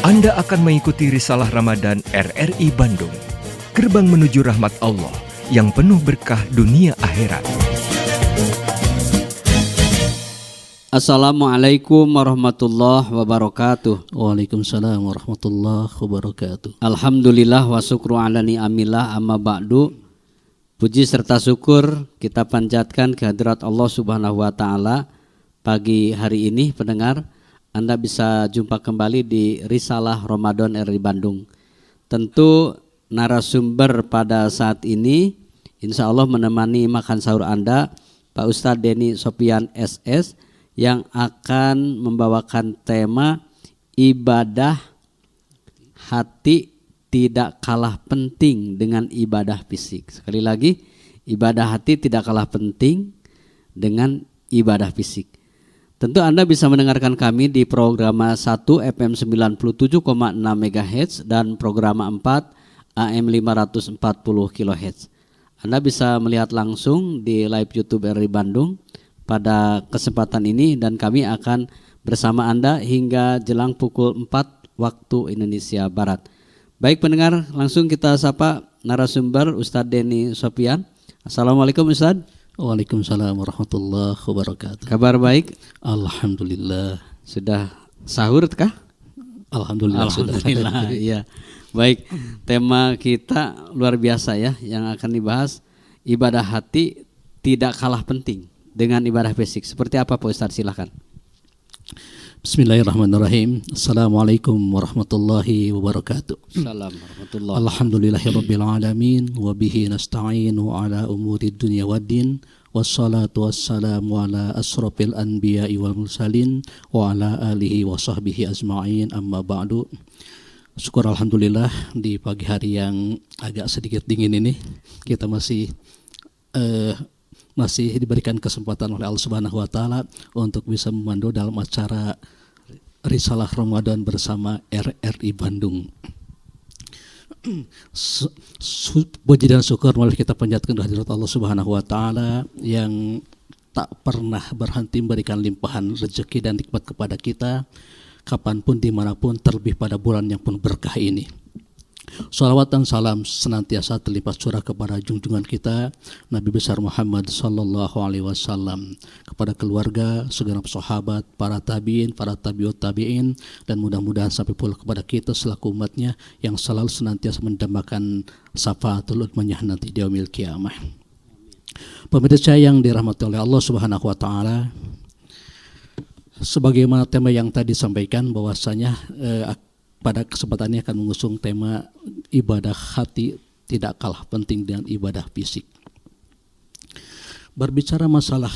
Anda akan mengikuti Risalah Ramadan RRI Bandung, gerbang menuju rahmat Allah yang penuh berkah dunia akhirat. Assalamualaikum warahmatullahi wabarakatuh. Waalaikumsalam warahmatullahi wabarakatuh. Alhamdulillah wa syukru ala ni'amillah amma ba'du. Puji serta syukur kita panjatkan kehadirat Allah Subhanahu wa taala. Pagi hari ini pendengar, Anda bisa jumpa kembali di Risalah Ramadan RRI Bandung. Tentu narasumber pada saat ini insya Allah menemani makan sahur Anda, Pak Ustadz Denny Sopian SS, yang akan membawakan tema ibadah hati tidak kalah penting dengan ibadah fisik. Sekali lagi, ibadah hati tidak kalah penting dengan ibadah fisik. Tentu Anda bisa mendengarkan kami di programa 1 FM 97,6 MHz dan programa 4 AM 540 kHz. Anda bisa melihat langsung di live YouTube RRI Bandung pada kesempatan ini, dan kami akan bersama Anda hingga jelang pukul 4 waktu Indonesia Barat. Baik pendengar, langsung kita sapa narasumber Ustadz Denny Sopian. Assalamualaikum Ustadz. Waalaikumsalam warahmatullahi wabarakatuh. Kabar baik? Alhamdulillah. Sudah sahur kah? Alhamdulillah. Alhamdulillah. Iya. Baik, tema kita luar biasa ya, yang akan dibahas ibadah hati tidak kalah penting dengan ibadah fisik. Seperti apa Pak Ustadz? Silakan. Bismillahirrahmanirrahim. Assalamualaikum warahmatullahi wabarakatuh. Assalamualaikum warahmatullahi. Alhamdulillahirabbil alamin wa bihi nasta'inu ala umuri dunya waddin wassalatu wassalamu ala asrofil anbiya'i wal mursalin wa ala alihi wa sahbihi ajma'in, amma ba'du. Syukur alhamdulillah di pagi hari yang agak sedikit dingin ini kita masih diberikan kesempatan oleh Allah Subhanahu wa taala untuk bisa memandu dalam acara Risalah Ramadan bersama RRI Bandung. Puji dan syukur mari kita panjatkan kehadirat Allah Subhanahu wa taala yang tak pernah berhenti memberikan limpahan rezeki dan nikmat kepada kita kapanpun dimanapun, terlebih pada bulan yang penuh berkah ini. Salawat dan salam senantiasa terlimpah curah kepada junjungan kita Nabi besar Muhammad sallallahu alaihi wasallam, kepada keluarga, segenap sahabat, para tabi'in, para tabi'ut tabi'in, dan mudah-mudahan sampai pula kepada kita selaku umatnya yang selalu senantiasa mendambakan syafaatul ummah nanti di yaumil qiyamah. Pemirsa yang dirahmati oleh Allah Subhanahu wa taala, sebagaimana tema yang tadi disampaikan bahwasanya pada kesempatan ini akan mengusung tema ibadah hati tidak kalah penting dengan ibadah fisik. Berbicara masalah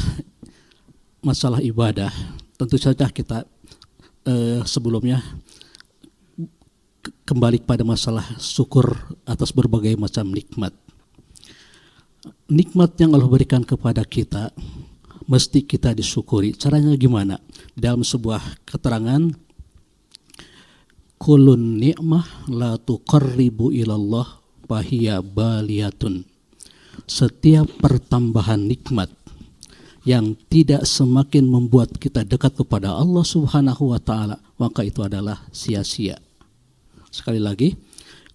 ibadah, tentu saja kita sebelumnya kembali pada masalah syukur atas berbagai macam nikmat. Nikmat yang Allah berikan kepada kita mesti kita disyukuri. Caranya gimana? Dalam sebuah keterangan, kulun ni'mah la tuqarribu ilallah fahiya baliyatun. Setiap pertambahan nikmat yang tidak semakin membuat kita dekat kepada Allah Subhanahu wa taala, maka itu adalah sia-sia. Sekali lagi,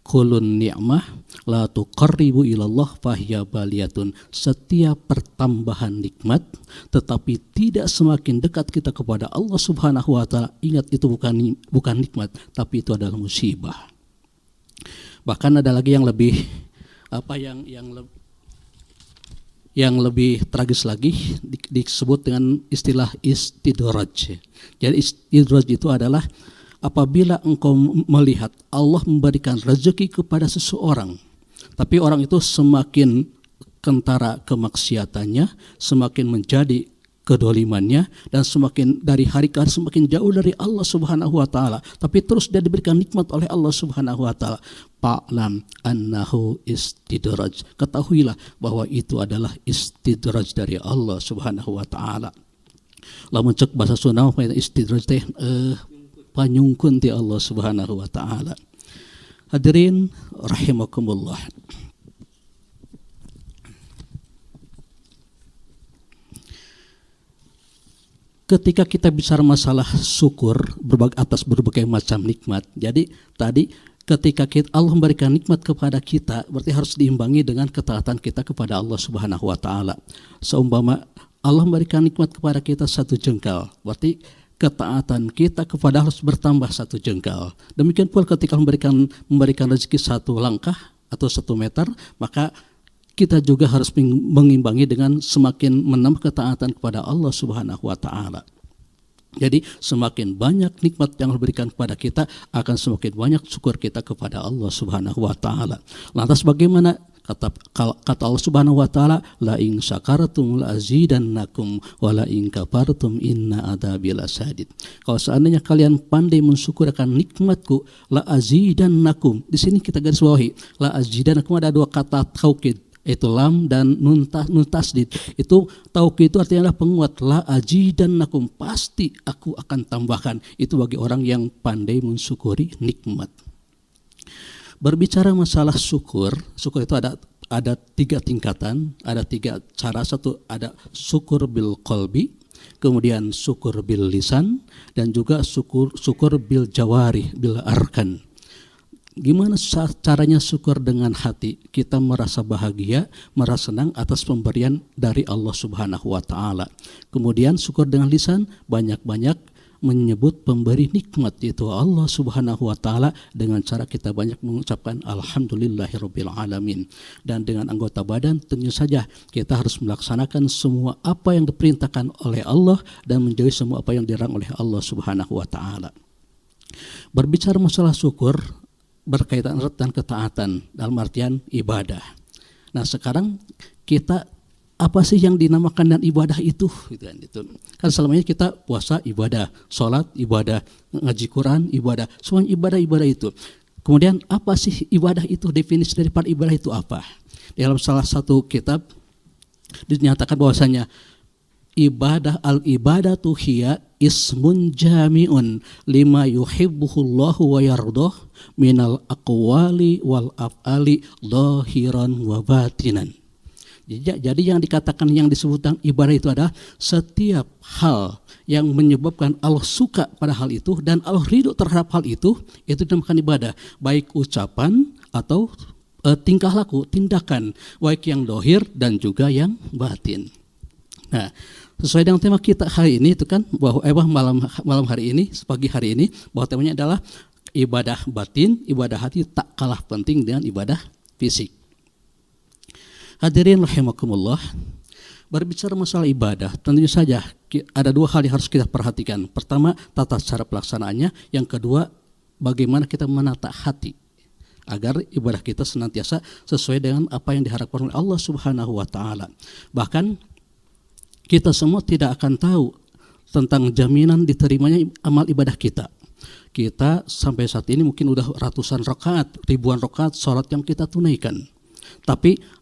kulun ni'mah la tuqarribu ilallah fahiya baliyatun. Setiap pertambahan nikmat tetapi tidak semakin dekat kita kepada Allah Subhanahu wa taala, ingat itu bukan nikmat, tapi itu adalah musibah. Bahkan ada lagi yang lebih yang lebih tragis lagi, disebut dengan istilah istidraj. Jadi istidraj itu adalah apabila engkau melihat Allah memberikan rezeki kepada seseorang, tapi orang itu semakin kentara kemaksiatannya, semakin menjadi kedolimannya, dan semakin dari hari ke hari semakin jauh dari Allah Subhanahu wa taala, tapi terus dia diberikan nikmat oleh Allah Subhanahu wa taala. Fa'lam annahu istidraj. Ketahuilah bahwa itu adalah istidraj dari Allah Subhanahu wa taala. Lamun cek bahasa Sunda istidraj teh panyungkun ti Allah Subhanahu wa taala. Hadirin rahimakumullah. ketika kita bicara masalah syukur atas berbagai macam nikmat, jadi tadi ketika Allah memberikan nikmat kepada kita, berarti harus diimbangi dengan ketaatan kita kepada Allah Subhanahu wa taala. Seumpama Allah memberikan nikmat kepada kita 1 jengkal, berarti ketaatan kita kepada harus bertambah 1 jengkal. Demikian pula ketika memberikan rezeki 1 langkah atau 1 meter, maka kita juga harus mengimbangi dengan semakin menambah ketaatan kepada Allah Subhanahu wa taala. Jadi semakin banyak nikmat yang diberikan kepada kita, akan semakin banyak syukur kita kepada Allah Subhanahu wa taala. Lantas bagaimana kata Allah Subhanahu wa taala, la in syakartum la azidannakum wa la in kafartum inna adzabi lasadid. Kalau seandainya kalian pandai mensyukur akan nikmatku, la azidannakum. Di sini kita garis bawahi, la azidannakum ada 2 kata taukid, itu lam dan nun tasdid. Itu taukid itu artinya adalah penguat, la azidannakum, pasti aku akan tambahkan. Itu bagi orang yang pandai mensyukuri nikmat. Berbicara masalah syukur itu ada 3 tingkatan, ada 3 cara. Satu, ada syukur bil qalbi, kemudian syukur bil lisan, dan juga syukur bil jawari, bil arkan. Gimana caranya syukur dengan hati? Kita merasa bahagia, merasa senang atas pemberian dari Allah Subhanahu wa taala. Kemudian syukur dengan lisan, banyak-banyak menyebut pemberi nikmat, yaitu Allah Subhanahu wa taala, dengan cara kita banyak mengucapkan alhamdulillahirabbil alamin. Dan dengan anggota badan tentu saja kita harus melaksanakan semua apa yang diperintahkan oleh Allah dan menjauhi semua apa yang dilarang oleh Allah Subhanahu wa taala. Berbicara masalah syukur berkaitan erat dan ketaatan dalam artian ibadah. Nah, sekarang kita apa sih yang dinamakan dengan ibadah itu? Kan selamanya kita puasa ibadah, sholat ibadah, ngaji Quran ibadah, semua ibadah itu. Kemudian apa sih ibadah itu? Definisi daripada ibadah itu apa? Dalam salah satu kitab dinyatakan bahwasanya al-ibadatu hiya ismun jami'un lima yuhibbuhullahu wa yardoh minal aqwali wal af'ali zahiran wa batinan. Jadi yang dikatakan, yang disebutkan ibadah itu adalah setiap hal yang menyebabkan Allah suka pada hal itu dan Allah ridho terhadap hal itu dinamakan ibadah. Baik ucapan atau tingkah laku, tindakan, baik yang dohir dan juga yang batin. Nah, sesuai dengan tema kita hari ini itu kan bahwa malam hari ini, pagi hari ini, bahwa temanya adalah ibadah batin, ibadah hati tak kalah penting dengan ibadah fisik. Hadirin rahimakumullah, berbicara masalah ibadah, tentunya saja ada 2 hal yang harus kita perhatikan. Pertama, tata cara pelaksanaannya. Yang kedua, bagaimana kita menata hati agar ibadah kita senantiasa sesuai dengan apa yang diharapkan oleh Allah Subhanahu wa taala. Bahkan kita semua tidak akan tahu tentang jaminan diterimanya amal ibadah kita. Kita sampai saat ini mungkin udah ratusan rakaat, ribuan rakaat sholat yang kita tunaikan. Tapi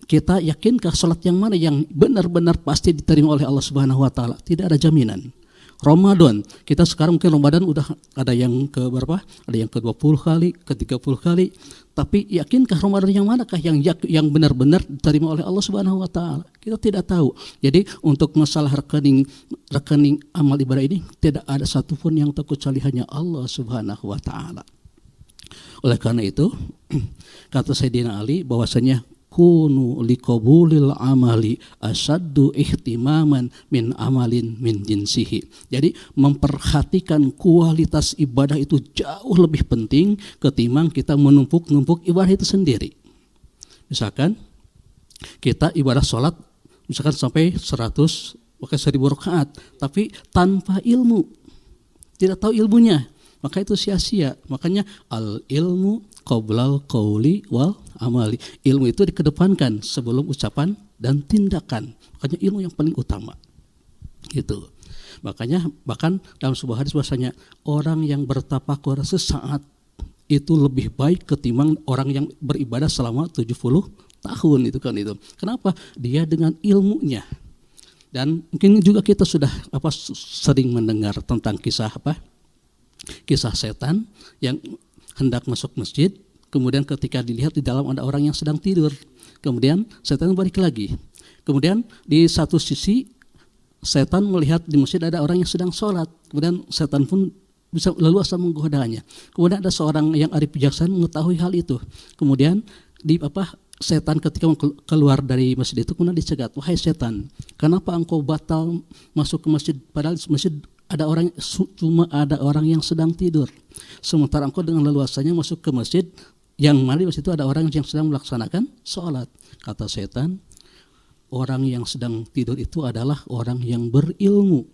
kita yakinkah sholat yang mana yang benar-benar pasti diterima oleh Allah Subhanahu wa taala? Tidak ada jaminan. Ramadan, kita sekarang mungkin Ramadan udah ada yang ke berapa? Ada yang ke 20 kali, ke 30 kali. Tapi yakinkah Ramadan yang manakah yang benar-benar diterima oleh Allah Subhanahu wa taala? Kita tidak tahu. Jadi untuk masalah rekening amal ibadah ini tidak ada satupun yang terkecuali hanya Allah Subhanahu wa taala. Oleh karena itu, kata Sayyidina Ali bahwasanya kunu liqabulil amali asaddu ihtimaman min amalin min jinsihi. Jadi memperhatikan kualitas ibadah itu jauh lebih penting ketimbang kita menumpuk-numpuk ibadah itu sendiri. Misalkan kita ibadah sholat misalkan sampai 100 maka 1000 rakaat, tapi tanpa ilmu, tidak tahu ilmunya, maka itu sia-sia. Makanya al ilmu qoblal qauli wal amali. Ilmu itu dikedepankan sebelum ucapan dan tindakan. Makanya ilmu yang paling utama. Gitu. Makanya bahkan dalam sebuah hadis bahasanya orang yang bertafakur sesaat itu lebih baik ketimbang orang yang beribadah selama 70 tahun itu kan itu. Kenapa? Dia dengan ilmunya. Dan mungkin juga kita sudah sering mendengar tentang kisah setan yang hendak masuk masjid, kemudian ketika dilihat di dalam ada orang yang sedang tidur, kemudian setan balik lagi. Kemudian di satu sisi setan melihat di masjid ada orang yang sedang sholat, kemudian setan pun bisa leluasa menggodanya. Kemudian ada seorang yang arif bijaksana mengetahui hal itu. Kemudian setan ketika keluar dari masjid itu kemudian dicegat, wahai setan, kenapa engkau batal masuk ke masjid, padahal masjid cuma ada orang yang sedang tidur, sementara engkau dengan leluasanya masuk ke masjid yang mana di situ ada orang yang sedang melaksanakan sholat. Kata setan, orang yang sedang tidur itu adalah orang yang berilmu,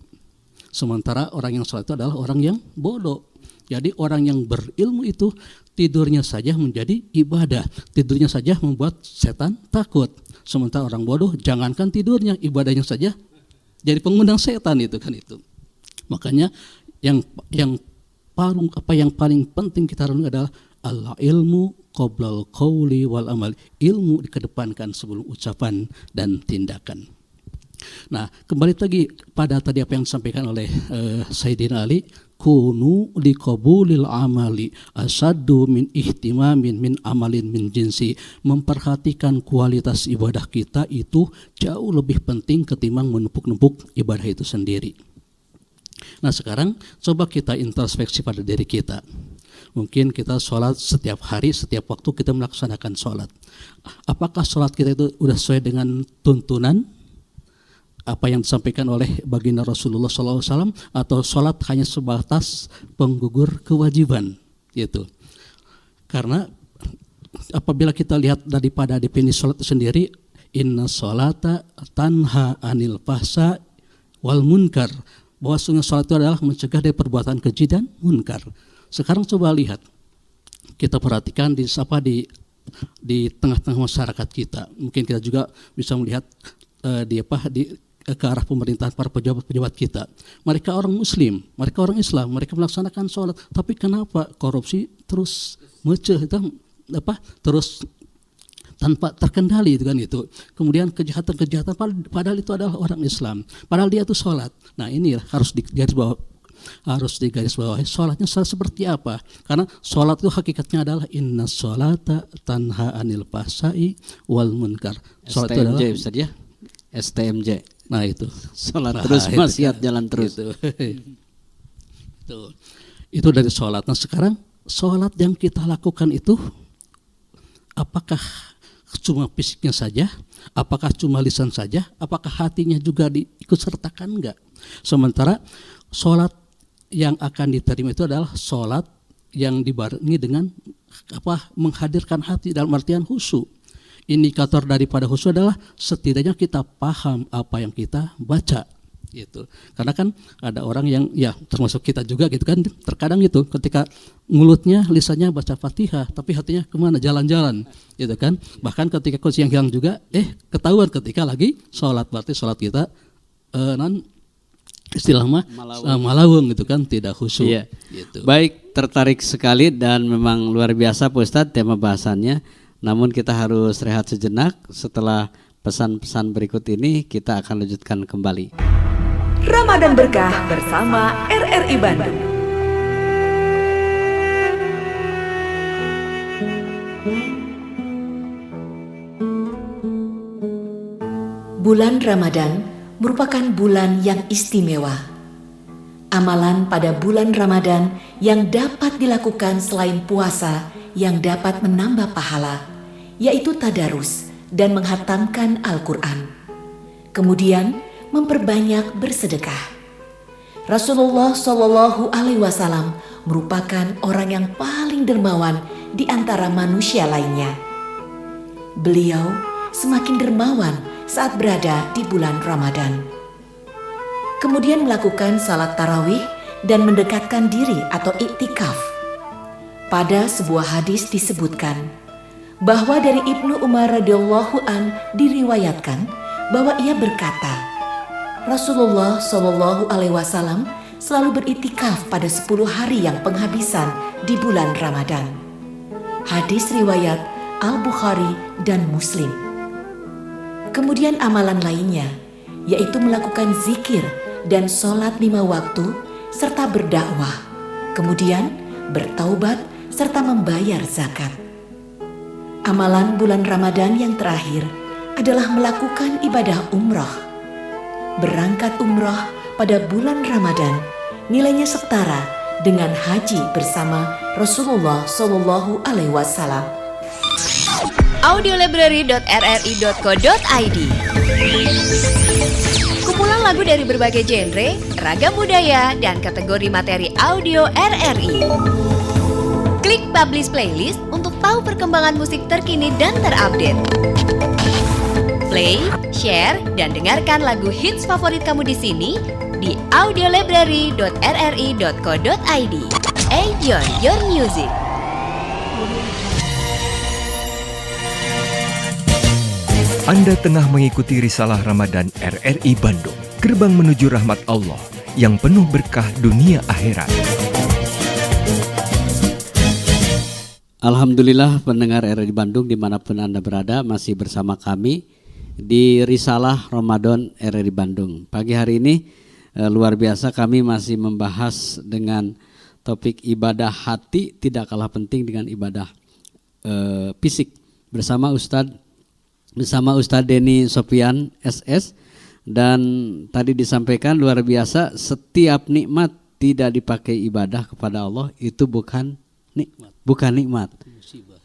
sementara orang yang sholat itu adalah orang yang bodoh. Jadi orang yang berilmu itu tidurnya saja menjadi ibadah, tidurnya saja membuat setan takut. Sementara orang bodoh jangankan tidurnya, ibadahnya saja jadi pengundang setan itu kan itu. Makanya yang paling penting kita renungi adalah al-ilmu qoblal qawli wal amal. Ilmu dikedepankan sebelum ucapan dan tindakan. Nah, kembali lagi pada tadi apa yang disampaikan oleh Sayyidina Ali, kunu liqabulil amali asaddu min ihtimamin min amalin min jinsi. Memperhatikan kualitas ibadah kita itu jauh lebih penting ketimbang menumpuk-numpuk ibadah itu sendiri. Nah, sekarang coba kita introspeksi pada diri kita. Mungkin kita sholat setiap hari, setiap waktu kita melaksanakan sholat. Apakah sholat kita itu sudah sesuai dengan tuntunan apa yang disampaikan oleh baginda Rasulullah SAW, atau sholat hanya sebatas penggugur kewajiban gitu? Karena apabila kita lihat daripada definisi sholat itu sendiri, inna sholata tanha anil fahsa wal munkar, bahwa sholat itu adalah mencegah dari perbuatan keji dan munkar. Sekarang coba lihat, kita perhatikan di tengah-tengah masyarakat kita. Mungkin kita juga bisa melihat ke arah pemerintahan, para pejabat-pejabat kita. Mereka orang Muslim, mereka orang Islam, mereka melaksanakan sholat, tapi kenapa korupsi terus meceh, terus tanpa terkendali itu kan itu. Kemudian kejahatan-kejahatan padahal itu adalah orang Islam, padahal dia itu sholat. Nah, ini harus digarisbawahi sholatnya seperti apa? Karena sholat itu hakikatnya adalah inna sholata tanha anil fahsai wal munkar. Sholat itu adalah STMJ. Nah itu sholat terus maksiat jalan terus. Itu dari sholat. Nah, sekarang sholat yang kita lakukan itu apakah cuma fisiknya saja? Apakah cuma lisan saja? Apakah hatinya juga diikut sertakan? Enggak. Sementara sholat yang akan diterima itu adalah sholat yang dibarengi dengan menghadirkan hati, dalam artian khusyuk. Indikator daripada khusyuk adalah setidaknya kita paham apa yang kita baca gitu. Karena kan ada orang yang termasuk kita juga gitu kan, terkadang itu ketika mulutnya, lisannya baca Fatihah tapi hatinya kemana, jalan-jalan gitu kan. Bahkan ketika siang-siang juga ketahuan ketika lagi sholat, berarti sholat kita istilah malawung gitu kan, tidak khusyuk. Iya. Gitu. Baik, tertarik sekali dan memang luar biasa Pak Ustadz tema bahasannya. Namun kita harus rehat sejenak. Setelah pesan-pesan berikut ini kita akan lanjutkan kembali. Ramadan Berkah bersama RRI Bandung. Bulan Ramadan merupakan bulan yang istimewa. Amalan pada bulan Ramadan yang dapat dilakukan selain puasa yang dapat menambah pahala, yaitu tadarus dan menghatamkan Al-Quran. Kemudian memperbanyak bersedekah. Rasulullah SAW merupakan orang yang paling dermawan di antara manusia lainnya. Beliau semakin dermawan saat berada di bulan Ramadan. Kemudian melakukan salat tarawih dan mendekatkan diri atau iktikaf. Pada sebuah hadis disebutkan bahwa dari Ibnu Umar radhiyallahu an diriwayatkan bahwa ia berkata, Rasulullah SAW selalu beriktikaf pada 10 hari yang penghabisan di bulan Ramadan. Hadis riwayat Al-Bukhari dan Muslim. Kemudian amalan lainnya yaitu melakukan zikir dan sholat 5 waktu serta berdakwah, kemudian bertaubat serta membayar zakat. Amalan bulan Ramadan yang terakhir adalah melakukan ibadah umrah. berangkat umroh pada bulan Ramadan nilainya setara dengan haji bersama Rasulullah Shallallahu Alaihi Wasallam. Audiolibrary.rri.co.id. Kumpulan lagu dari berbagai genre, ragam budaya, dan kategori materi audio RRI. Klik Publish Playlist untuk tahu perkembangan musik terkini dan terupdate. Play, share, dan dengarkan lagu hits favorit kamu di sini di audiolibrary.rri.co.id. Enjoy your music. Anda tengah mengikuti Risalah Ramadan RRI Bandung, gerbang menuju rahmat Allah yang penuh berkah dunia akhirat. Alhamdulillah pendengar RRI Bandung dimanapun Anda berada masih bersama kami di Risalah Ramadan RRI Bandung. Pagi hari ini luar biasa kami masih membahas dengan topik ibadah hati tidak kalah penting dengan ibadah fisik bersama Ustadz Denny Sofian SS. Dan tadi disampaikan luar biasa, setiap nikmat tidak dipakai ibadah kepada Allah itu bukan nikmat,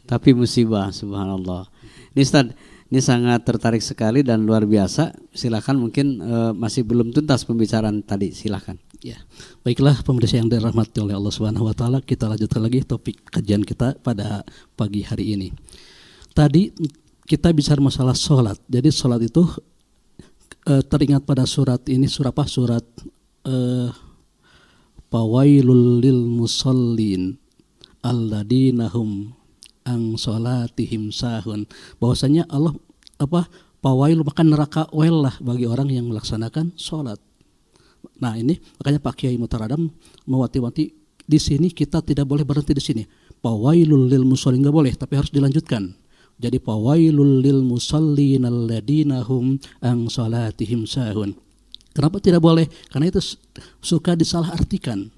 tapi musibah. Subhanallah. Ini Ustadz, ini sangat tertarik sekali dan luar biasa. Silakan, mungkin masih belum tuntas pembicaraan tadi, silakan. Ya, baiklah pemirsa yang dirahmati oleh Allah Subhanahu Wa Taala, kita lanjutkan lagi topik kajian kita pada pagi hari ini. Tadi kita bicara masalah sholat. Jadi sholat itu teringat pada surat ini, surah apa? Surat Fawailul lil musallin alladzina hum an sholatihim sahun. Bahwasanya Allah fawail, maka neraka wel lah bagi orang yang melaksanakan sholat. Nah ini makanya Pak Kiai Mutaradam mewanti-wanti di sini kita tidak boleh berhenti di sini. Fawailul lil musallin nggak boleh, tapi harus dilanjutkan. Jadi fawailul lil musallin alladzina hum an salatihim sahun. Kenapa tidak boleh? Karena itu suka disalahartikan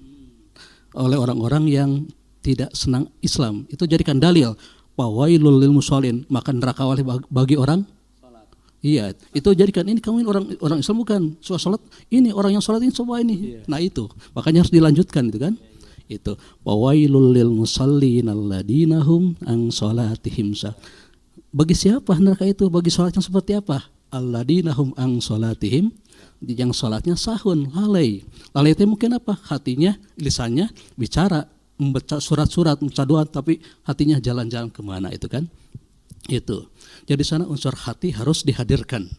oleh orang-orang yang tidak senang Islam. Itu jadikan dalil fawailul lil musallin, maka neraka oleh bagi orang salat. Iya, itu jadikan ini kamu orang Islam bukan salat, ini orang yang salat ini semua ini. Nah itu, makanya harus dilanjutkan itu kan. Itu fawailul lil musallin alladzina hum an salatihim sahun. Bagi siapa neraka itu? Bagi sholat yang seperti apa? Alladzina hum an sholatihim, yang sholatnya sahun, lalai. Lalai itu mungkin apa? Hatinya, lisannya bicara, membaca surat-surat, membaca doa, tapi hatinya jalan-jalan kemana itu kan? Itu. Jadi sana unsur hati harus dihadirkan.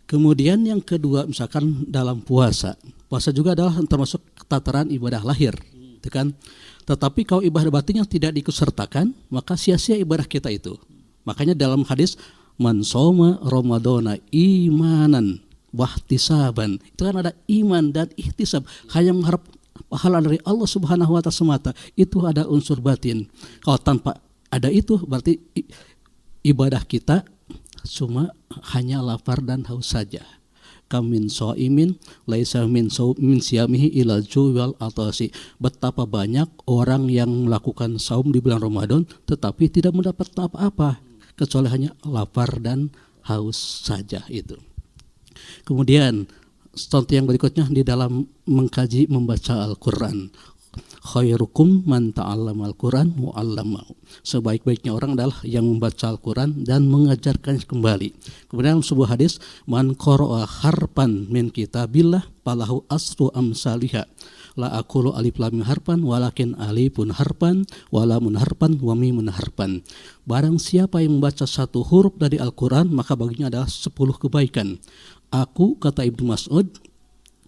Kemudian yang kedua, misalkan dalam puasa. Puasa juga adalah termasuk tataran ibadah lahir, itu kan? Tetapi kalau ibadah batin yang tidak diikutsertakan, maka sia-sia ibadah kita itu. Makanya dalam hadis man shoma ramadhana imanan wahtisaban, itu kan ada iman dan ihtisab, hanya mengharap pahala dari Allah Subhanahu wa taala semata, itu ada unsur batin. Kalau tanpa ada itu berarti ibadah kita cuma hanya lapar dan haus saja. Kamin so'imin laisa min siyamihi ilal ju'i wal atasi. Betapa banyak orang yang melakukan saum di bulan Ramadan tetapi tidak mendapat apa-apa kecuali hanya lapar dan haus saja itu. Kemudian contoh yang berikutnya di dalam mengkaji membaca Al-Qur'an. Khairukum man ta'allama al-Qur'an mu'allamahu. Sebaik-baiknya orang adalah yang membaca Al-Qur'an dan mengajarkan kembali. Kemudian dalam sebuah hadis, man qara'a harpan min kitabillah falahu asru amsalihha. La aqulu alif lam mim harpan walakin alifun harpan wa lamun harpan wa mimun harpan. Barang siapa yang membaca satu huruf dari Al-Qur'an maka baginya adalah 10 kebaikan. Aku, kata Ibnu Mas'ud,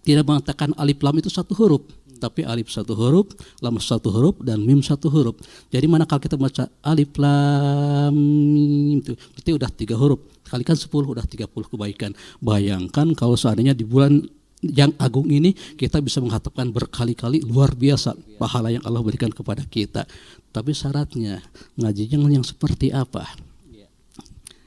tidak mengatakan alif lam itu satu huruf, tapi alif satu huruf, lam satu huruf, dan mim satu huruf. Jadi manakala kita baca alif lam mim itu berarti udah 3 huruf, kalikan 10 udah 30 kebaikan. Bayangkan kalau seandainya di bulan yang agung ini kita bisa menghatapkan berkali-kali, luar biasa pahala yang Allah berikan kepada kita. Tapi syaratnya ngajinya yang seperti apa?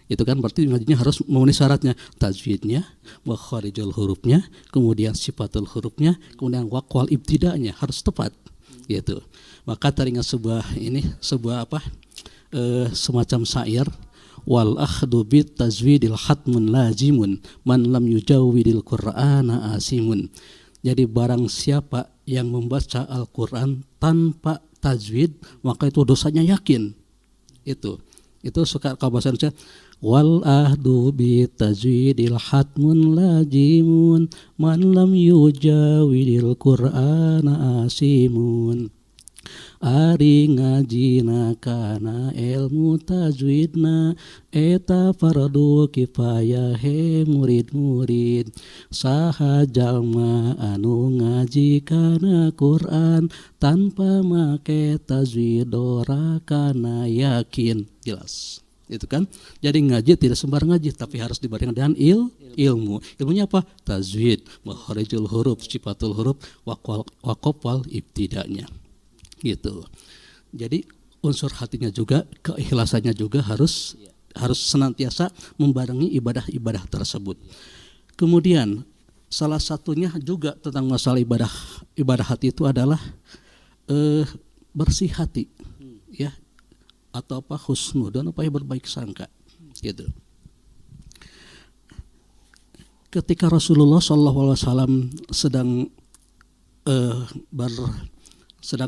Itu kan berarti ngajinya harus memenuhi syaratnya, tajwidnya, makharijul hurufnya, kemudian sifatul hurufnya, kemudian waqwal ibtidanya harus tepat gitu. Maka teringat sebuah semacam syair, wal akhdu bit tazwidil hatmun lazimun man lam yujawwidil qur'ana asimun. Jadi barang siapa yang membaca Al-Qur'an tanpa tajwid maka itu dosanya yakin. Itu suka kalau bahasa Indonesia, wal ahdu bi tajwidil hatmun lazimun man lam yujawwidil qur'ana asimun. Ari ngajina kana ilmu tajwidna eta fardu kifayah he murid-murid. Saha jalma anu ngaji kana Quran tanpa make tajwid ora kana yakin. Jelas itu kan. Jadi ngaji tidak sembarang ngaji, tapi harus dibarengi dengan ilmu. Ilmunya apa? Tajwid, makharijul huruf, sifatul huruf, waqaf wal ibtidanya. Gitu. Jadi unsur hatinya juga, keikhlasannya juga harus senantiasa membarengi ibadah-ibadah tersebut. Kemudian salah satunya juga tentang masalah ibadah hati itu adalah bersih hati, ya, atau apa husnudon, apa berbaik sangka, gitu. Ketika Rasulullah SAW sedang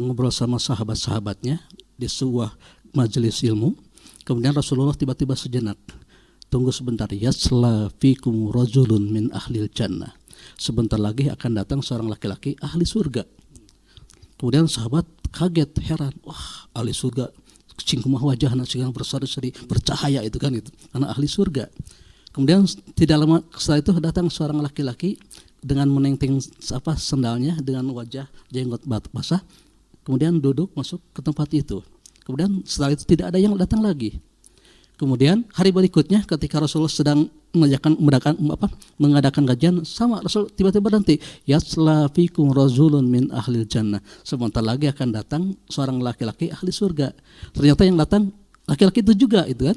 ngobrol sama sahabat-sahabatnya di sebuah majelis ilmu, kemudian Rasulullah tiba-tiba sejenak, tunggu sebentar, yasla fikum rajulun min ahlil jannah, sebentar lagi akan datang seorang laki-laki ahli surga. Kemudian sahabat kaget, heran, wah ahli surga, cingkumah wajahna sehingga berseri-seri bercahaya itu kan, itu karena ahli surga. Kemudian tidak lama setelah itu datang seorang laki-laki dengan menenteng sendalnya dengan wajah jenggot basah. Kemudian duduk masuk ke tempat itu. Kemudian setelah itu tidak ada yang datang lagi. Kemudian hari berikutnya ketika Rasulullah sedang mengadakan kajian, sama Rasul tiba-tiba berhenti. Yasla fikum rajulun min ahlil jannah. Sebentar lagi akan datang seorang laki-laki ahli surga. Ternyata yang datang laki-laki itu juga, itu kan.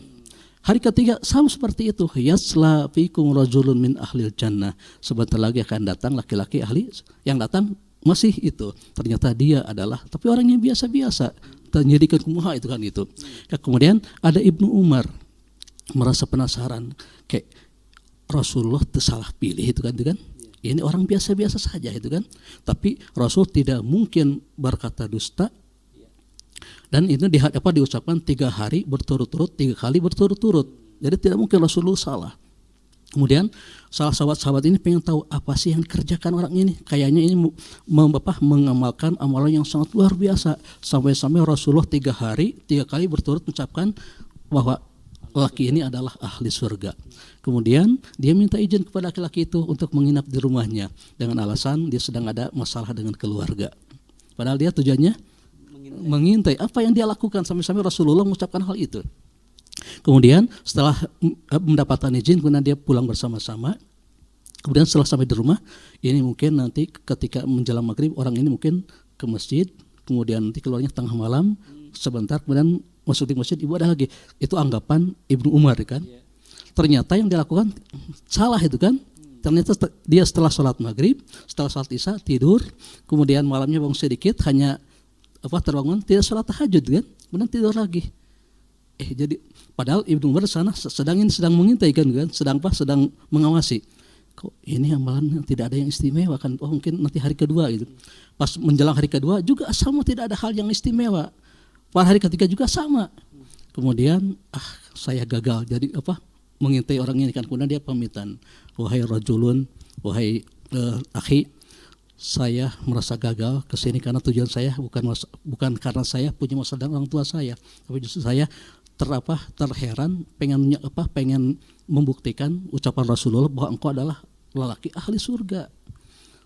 Hari ketiga sama seperti itu. Yasla fikum rajulun min ahlil jannah. Sebentar lagi akan datang laki-laki ahli, yang datang masih itu, ternyata dia adalah tapi orang yang biasa-biasa, terjadikan kumaha itu kan itu. Ya, kemudian ada Ibnu Umar merasa penasaran, kayak Rasulullah salah pilih itu kan, ini orang biasa-biasa saja itu kan, tapi Rasul tidak mungkin berkata dusta, dan itu diucapkan 3 hari berturut-turut, 3 kali berturut-turut, jadi tidak mungkin Rasulullah salah. Kemudian salah sahabat-sahabat ini pengen tahu apa sih yang dikerjakan orang ini. Kayaknya ini mengamalkan amalan yang sangat luar biasa. Sampai-sampai Rasulullah 3 hari 3 kali berturut mengucapkan bahwa laki ini adalah ahli surga. Kemudian dia minta izin kepada laki-laki itu untuk menginap di rumahnya dengan alasan dia sedang ada masalah dengan keluarga. Padahal dia tujuannya mengintai. Apa yang dia lakukan sampai-sampai Rasulullah mengucapkan hal itu. Kemudian setelah mendapatkan izin, kemudian dia pulang bersama-sama. Kemudian setelah sampai di rumah, ini mungkin nanti ketika menjelang maghrib orang ini mungkin ke masjid, kemudian nanti keluarnya tengah malam sebentar, kemudian masuk di masjid ibadah lagi. Itu anggapan Ibnu Umar kan. Ternyata yang dilakukan salah itu kan. Ternyata dia setelah sholat maghrib, setelah sholat isya tidur, kemudian malamnya bangun sedikit, hanya terbangun tidak sholat tahajud kan, kemudian tidur lagi. Jadi padahal Ibnu Umar sana sedang mengintai kan, sedang mengawasi. Kok ini amalan tidak ada yang istimewa kan? Oh mungkin nanti hari kedua gitu. Pas menjelang hari kedua juga sama, tidak ada hal yang istimewa. Pada hari ketiga juga sama. Kemudian saya gagal. Jadi mengintai orang ini kan, kemudian dia pamitan. Wahai rajulun, wahai akhi, saya merasa gagal kesini karena tujuan saya bukan karena saya punya masalah dengan orang tua saya, tapi justru saya terheran pengen membuktikan ucapan Rasulullah bahwa engkau adalah lelaki ahli surga.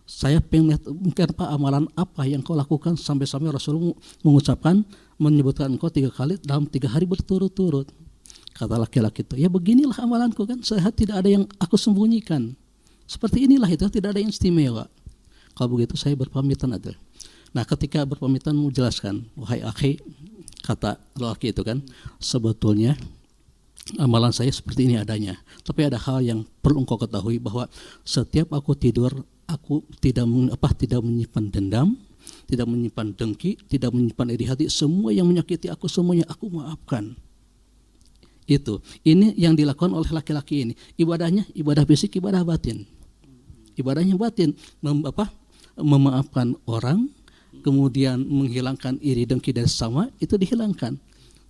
Saya pengen lihat mungkin amalan apa yang kau lakukan sampai-sampai Rasulullah menyebutkan engkau 3 kali dalam 3 hari berturut-turut. Kata laki-laki itu, ya beginilah amalanku kan, sehat tidak ada yang aku sembunyikan. Seperti inilah itu, tidak ada yang istimewa. Kalau begitu saya berpamitan aja. Nah ketika berpamitan menjelaskan, wahai akhi, kata lelaki itu kan, sebetulnya amalan saya seperti ini adanya. Tapi ada hal yang perlu engkau ketahui, bahwa setiap aku tidur, aku tidak menyimpan dendam, tidak menyimpan dengki, tidak menyimpan iri hati. Semua yang menyakiti aku, semuanya aku maafkan. Itu. Ini yang dilakukan oleh laki-laki ini. Ibadahnya ibadah fisik, ibadah batin. Ibadahnya batin, memaafkan orang, kemudian menghilangkan iri dengki dan sesama, itu dihilangkan.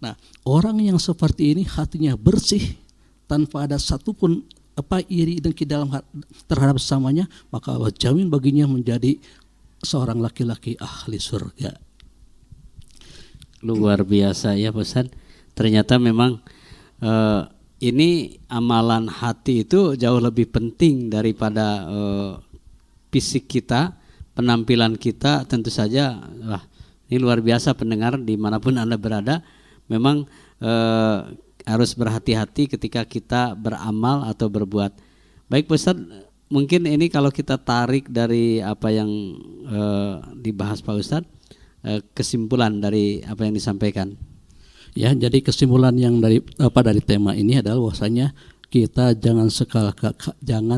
Nah, orang yang seperti ini hatinya bersih tanpa ada satupun iri dengki dalam terhadap sesamanya, maka Allah jamin baginya menjadi seorang laki-laki ahli surga. Luar biasa ya Pak Ustadz. Ternyata memang ini amalan hati itu jauh lebih penting daripada fisik kita, penampilan kita. Tentu saja, ini luar biasa pendengar dimanapun Anda berada. Memang harus berhati-hati ketika kita beramal atau berbuat. Baik Pak Ustadz, mungkin ini kalau kita tarik dari apa yang dibahas Pak Ustadz, kesimpulan dari apa yang disampaikan. Ya, jadi kesimpulan yang dari tema ini adalah bahwasanya kita jangan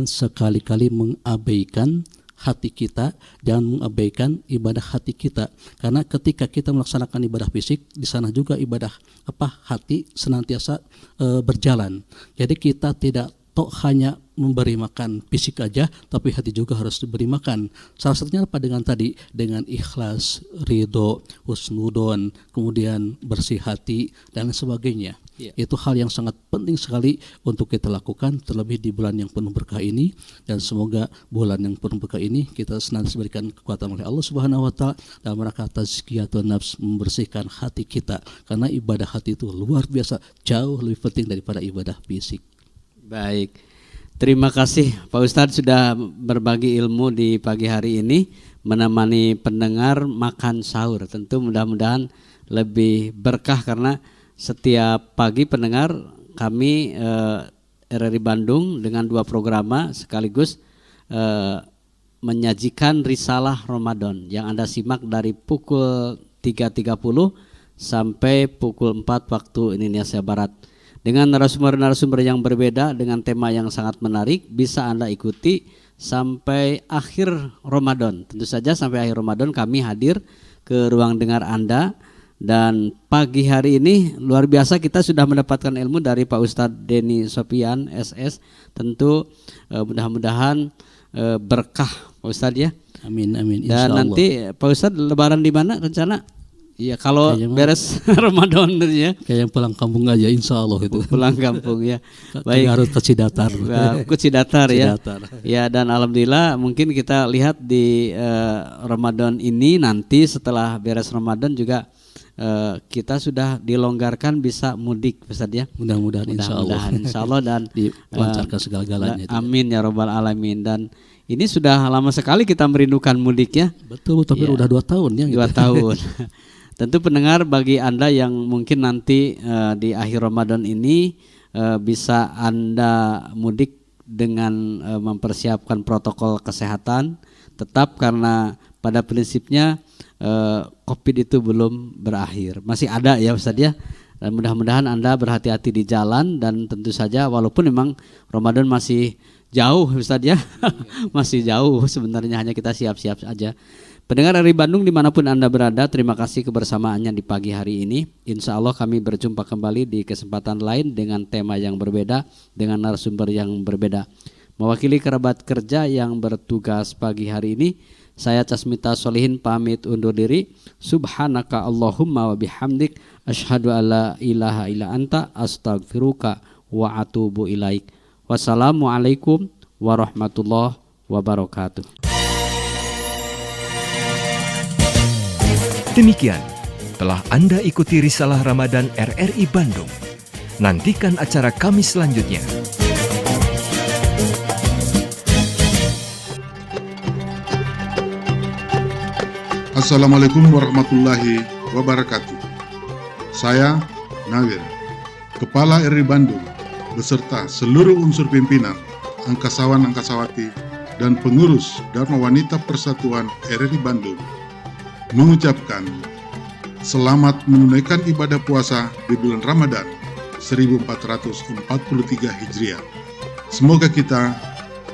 sekali-kali mengabaikan hati kita, jangan mengabaikan ibadah hati kita. Karena ketika kita melaksanakan ibadah fisik, di sana juga ibadah hati senantiasa berjalan. Jadi kita tidak hanya memberi makan fisik aja, tapi hati juga harus diberi makan. Salah satunya apa? Dengan ikhlas, ridho, husnudon, kemudian bersih hati dan sebagainya. Itu hal yang sangat penting sekali untuk kita lakukan, terlebih di bulan yang penuh berkah ini. Dan semoga bulan yang penuh berkah ini kita senantiasa diberikan kekuatan oleh Allah Subhanahu wa taala dalam rangka tazkiyatun nafs, membersihkan hati kita. Karena ibadah hati itu luar biasa, jauh lebih penting daripada ibadah fisik. Baik, terima kasih Pak Ustadz sudah berbagi ilmu di pagi hari ini, menemani pendengar makan sahur. Tentu mudah-mudahan lebih berkah karena setiap pagi pendengar kami RRI Bandung dengan 2 programa sekaligus menyajikan risalah Ramadan yang Anda simak dari pukul 3.30 sampai pukul 4 waktu Indonesia Barat. Dengan narasumber-narasumber yang berbeda dengan tema yang sangat menarik, bisa Anda ikuti sampai akhir Ramadan. Tentu saja sampai akhir Ramadan kami hadir ke ruang dengar Anda. Dan pagi hari ini luar biasa kita sudah mendapatkan ilmu dari Pak Ustadz Denny Sopian SS. Tentu mudah-mudahan berkah Pak Ustadz ya. Amin amin. Dan nanti Pak Ustadz lebaran di mana rencana? Iya kalau beres Ramadan ya. Kayak yang pulang kampung aja, insya Allah itu. Pulang kampung ya. Baik. Harus ke Cidatar. Ke Cidatar ya. Ya dan alhamdulillah mungkin kita lihat di Ramadan ini nanti setelah beres Ramadan juga kita sudah dilonggarkan bisa mudik Ustaz ya. Mudah-mudahan insya Allah dan dilancarkan segala-galanya. Amin ya robbal alamin. Dan ini sudah lama sekali kita merindukan mudik ya. Betul, tapi udah 2 tahun ya. 2 tahun. Tentu pendengar, bagi Anda yang mungkin nanti di akhir Ramadan ini bisa Anda mudik dengan mempersiapkan protokol kesehatan tetap, karena pada prinsipnya COVID itu belum berakhir, masih ada ya Ustadz ya. Dan mudah-mudahan Anda berhati-hati di jalan, dan tentu saja walaupun memang Ramadan masih jauh Ustadz ya, masih jauh sebenarnya, hanya kita siap-siap aja. Pendengar RRI Bandung dimanapun Anda berada, terima kasih kebersamaannya di pagi hari ini. Insya Allah kami berjumpa kembali di kesempatan lain dengan tema yang berbeda, dengan narasumber yang berbeda. Mewakili kerabat kerja yang bertugas pagi hari ini, saya Casmita Solihin pamit undur diri. Subhanaka Allahumma wa bihamdik, asyhadu alla ilaha illa anta, astaghfiruka wa atubu ilaik. Wassalamualaikum warahmatullahi wabarakatuh. Demikian telah Anda ikuti risalah Ramadan RRI Bandung. Nantikan acara kami selanjutnya. Assalamualaikum warahmatullahi wabarakatuh. Saya Nawir, Kepala RRI Bandung, beserta seluruh unsur pimpinan, angkasawan-angkasawati, dan pengurus Dharma Wanita Persatuan RRI Bandung, mengucapkan selamat menunaikan ibadah puasa di bulan Ramadan 1443 Hijriah. Semoga kita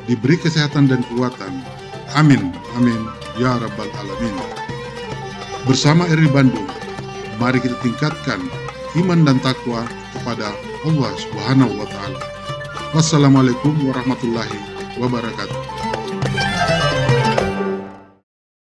diberi kesehatan dan kekuatan. Amin, amin, ya Rabbal Alamin. Bersama RRI Bandung, mari kita tingkatkan iman dan takwa kepada Allah Subhanahu wa Ta'ala. Wassalamualaikum warahmatullahi wabarakatuh.